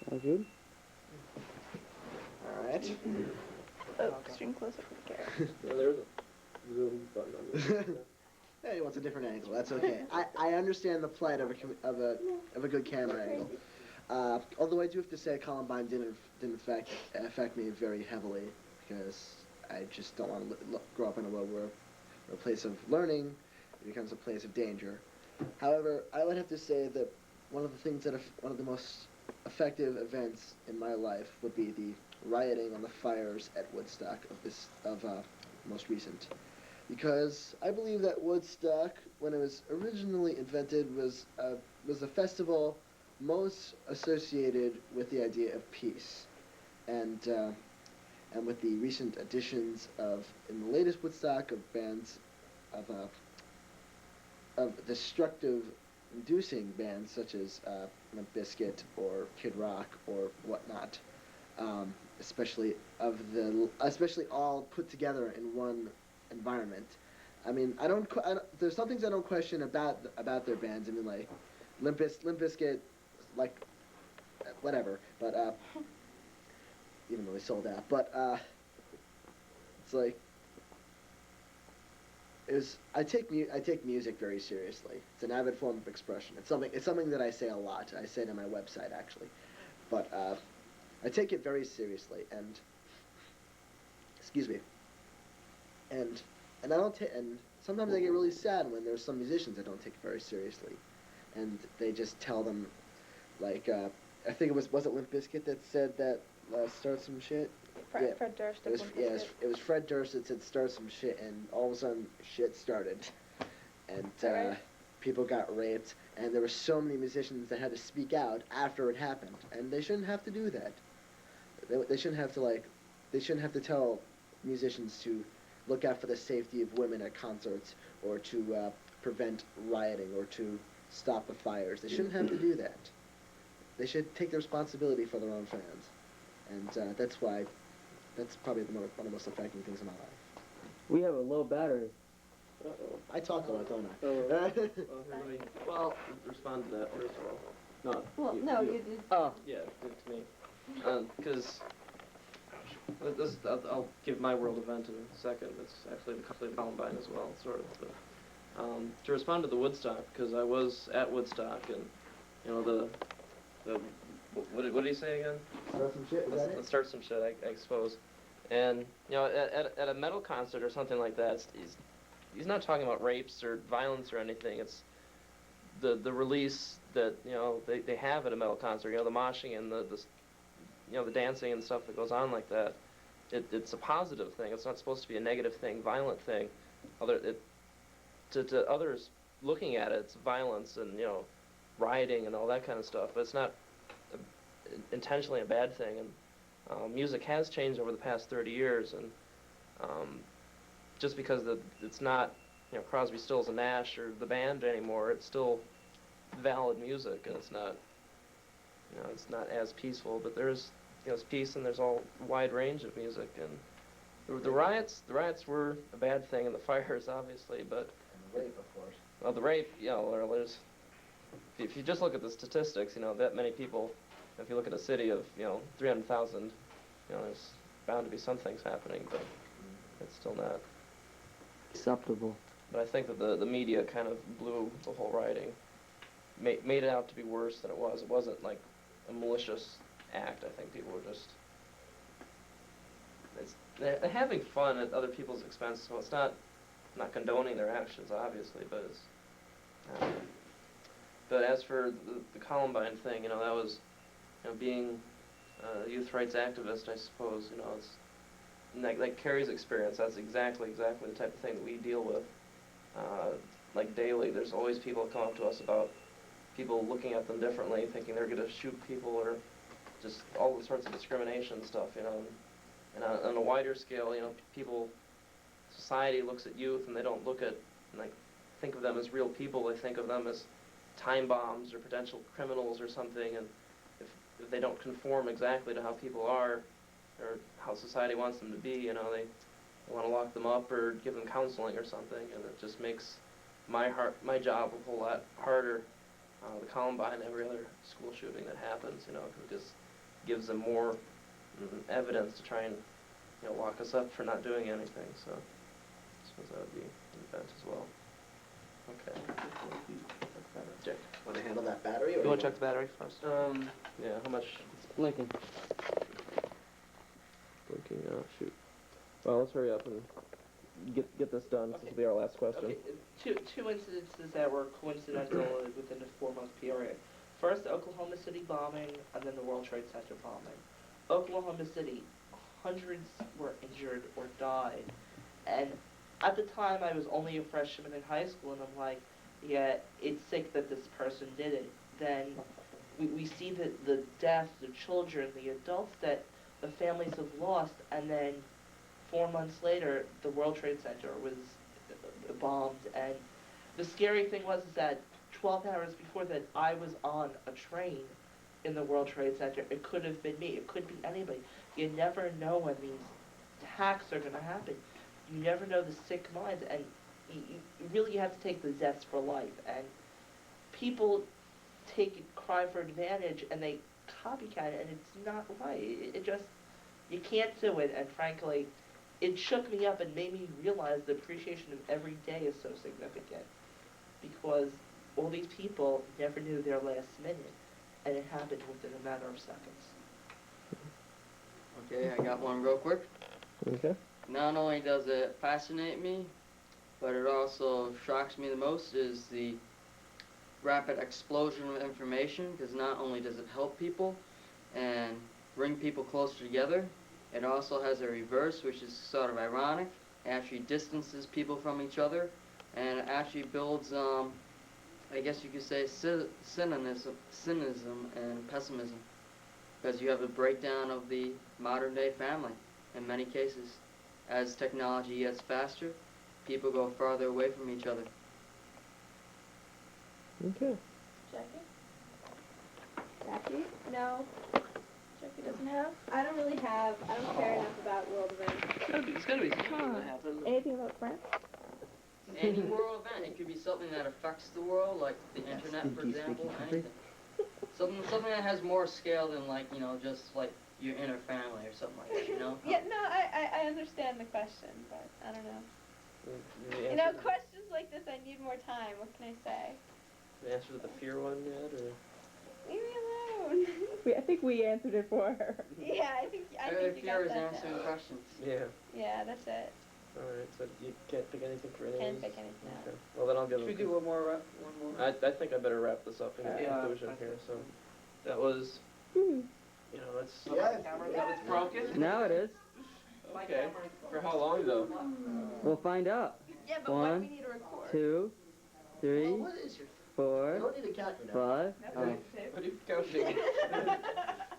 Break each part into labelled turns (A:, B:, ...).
A: Sounds good.
B: All right.
C: Oh, extreme close up of the camera.
D: Yeah, there's a zoom button on this.
B: Yeah, he wants a different angle. That's okay. I understand the plight of a good camera angle. Although I do have to say, Columbine didn't affect me very heavily because I just don't want to grow up in a world where a place of learning becomes a place of danger. However, I would have to say that one of the most effective events in my life would be the rioting on the fires at Woodstock of most recent, because I believe that Woodstock, when it was originally invented, was a festival most associated with the idea of peace, and uh, and with the recent additions of in the latest Woodstock of bands of destructive inducing bands such as Limp Bizkit or Kid Rock or whatnot, especially all put together in one environment. I mean, there's some things I don't question about their bands. I mean, like Limp Bizkit, like whatever, but even though they sold out, but it's like I take music very seriously. It's an avid form of expression. It's something that I say a lot. I say it on my website actually, but I take it very seriously. And excuse me. And I don't take and sometimes I get really sad when there's some musicians that don't take it very seriously, and they just tell them like I think was it Limp Bizkit that said that start some shit.
C: Fred Durst.
B: It was Fred Durst that said start some shit, and all of a sudden shit started, and
C: Right.
B: people got raped, and there were so many musicians that had to speak out after it happened, and they shouldn't have to do that. They shouldn't have to they shouldn't have to tell musicians to look out for the safety of women at concerts, or to prevent rioting, or to stop the fires. They shouldn't have to do that. They should take the responsibility for their own fans, and that's probably one of the most affecting things in my life.
A: We have a low battery.
D: Uh-oh.
B: I talk a lot, don't I?
D: Everybody, well, respond to that first of all. No.
C: Well, no, you did.
A: Oh.
D: Yeah, give it to me. Because I'll give my world event in a second. It's actually the Columbine as well, sort of. But, to respond to the Woodstock, because I was at Woodstock, and you know the what did he say again?
B: Start some shit.
D: Let's start some shit, I suppose. And you know, at a metal concert or something like that, he's not talking about rapes or violence or anything. It's the release that they have at a metal concert. You know, the moshing and the the dancing and stuff that goes on like that. It's a positive thing. It's not supposed to be a negative thing, violent thing. To others looking at it, it's violence and rioting and all that kind of stuff. But it's not intentionally a bad thing. And music has changed over the past 30 years, and just because it's not Crosby, Stills and Nash or the band anymore, it's still valid music, and it's not as peaceful. But there's it's peace, and there's all wide range of music. And the riots were a bad thing, and the fires obviously, but
B: And the rape, of course.
D: well, the rape, there's if you just look at the statistics, that many people. If you look at a city of 300,000, there's bound to be some things happening, but it's still not
A: Acceptable.
D: But I think that the media kind of blew the whole rioting, made it out to be worse than it was. It wasn't like a malicious act. I think people were just they're having fun at other people's expense. So it's not condoning their actions, obviously, but it's. But as for the Columbine thing, that was, being a youth rights activist, I suppose, it's like Carrie's experience. That's exactly the type of thing that we deal with, like daily. There's always people that come up to us about people looking at them differently, thinking they're going to shoot people, or just all the sorts of discrimination stuff, And on a wider scale, society looks at youth and they don't look at, think of them as real people. They think of them as time bombs or potential criminals or something. And if they don't conform exactly to how people are or how society wants them to be, they want to lock them up or give them counseling or something. And it just makes my job a whole lot harder. The Columbine, every other school shooting that happens, because gives them more evidence to try and lock us up for not doing anything. So I suppose that would be an event as well. Okay. Jack,
B: Want to handle that battery? Or
D: you want to check the battery first? Yeah. How much?
A: It's blinking.
D: Blinking. Oh shoot. Well, let's hurry up and get this done. This will be our last question.
E: Okay, two incidences that were coincidental within a 4-month period. First, the Oklahoma City bombing, and then the World Trade Center bombing. Oklahoma City, hundreds were injured or died, and at the time I was only a freshman in high school, and I'm like, yeah, it's sick that this person did it. Then we see the deaths, the children, the adults that the families have lost, and then 4 months later, the World Trade Center was bombed, and the scary thing was is that 12 hours before that, I was on a train in the World Trade Center. It could have been me. It could be anybody. You never know when these attacks are going to happen. You never know the sick minds, and you really have to take the zest for life. And people cry for advantage, and they copycat it, and it's not right. It just, you can't do it, and frankly, it shook me up and made me realize the appreciation of every day is so significant, because all these people never knew their last minute, and it happened within a matter of seconds.
F: Okay, I got one real quick.
D: Okay.
F: Not only does it fascinate me, but it also shocks me the most is the rapid explosion of information, because not only does it help people and bring people closer together, it also has a reverse, which is sort of ironic. It actually distances people from each other, and it actually builds, I guess you could say, cynicism and pessimism, because you have a breakdown of the modern day family in many cases. As technology gets faster, people go farther away from each other.
D: Okay.
C: Jackie? No. Jackie doesn't have? I don't care enough about world events.
D: It's gotta be something that happened.
C: Anything about France?
F: Any world event, it could be something that affects the world, like the internet, for example, anything. Something that has more scale than, like, just like your inner family or something like that,
C: Yeah, no, I understand the question, but I don't know. Questions like this, I need more time. What can I say?
D: The answer to the fear one yet, or?
C: Leave me alone.
G: I think we answered it for her.
C: Yeah, I think you
F: Fear
C: got
F: is
C: that
F: answering
C: down.
F: questions.
D: Yeah.
C: Yeah, that's it.
D: Alright, so you can't pick anything for any of
C: Can't
D: these?
C: pick anything out.
D: Okay. Well, then I'll give
E: Should we
D: them.
E: do one more?
D: I think I better wrap this up in
E: Yeah,
D: conclusion
E: I
D: here.
E: think
D: So that was, it's
B: Yes.
E: It's broken?
A: Now it is.
D: okay. For how long though?
A: We'll find out.
C: Yeah, but
A: One,
C: what we need to record.
A: 2, 3,
B: Well, what is your...
A: 4,
B: You don't need a calculator.
A: 5. Oh,
D: What are you counting?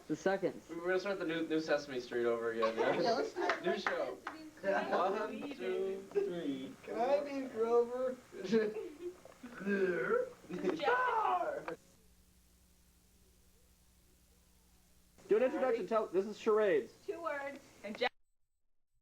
A: the seconds.
D: We're gonna start the new Sesame Street over again.
B: Yeah, let's do it.
D: New show. 1, 2, 3.
B: Can I be Grover?
D: Do an introduction. This is charades.
C: 2 words.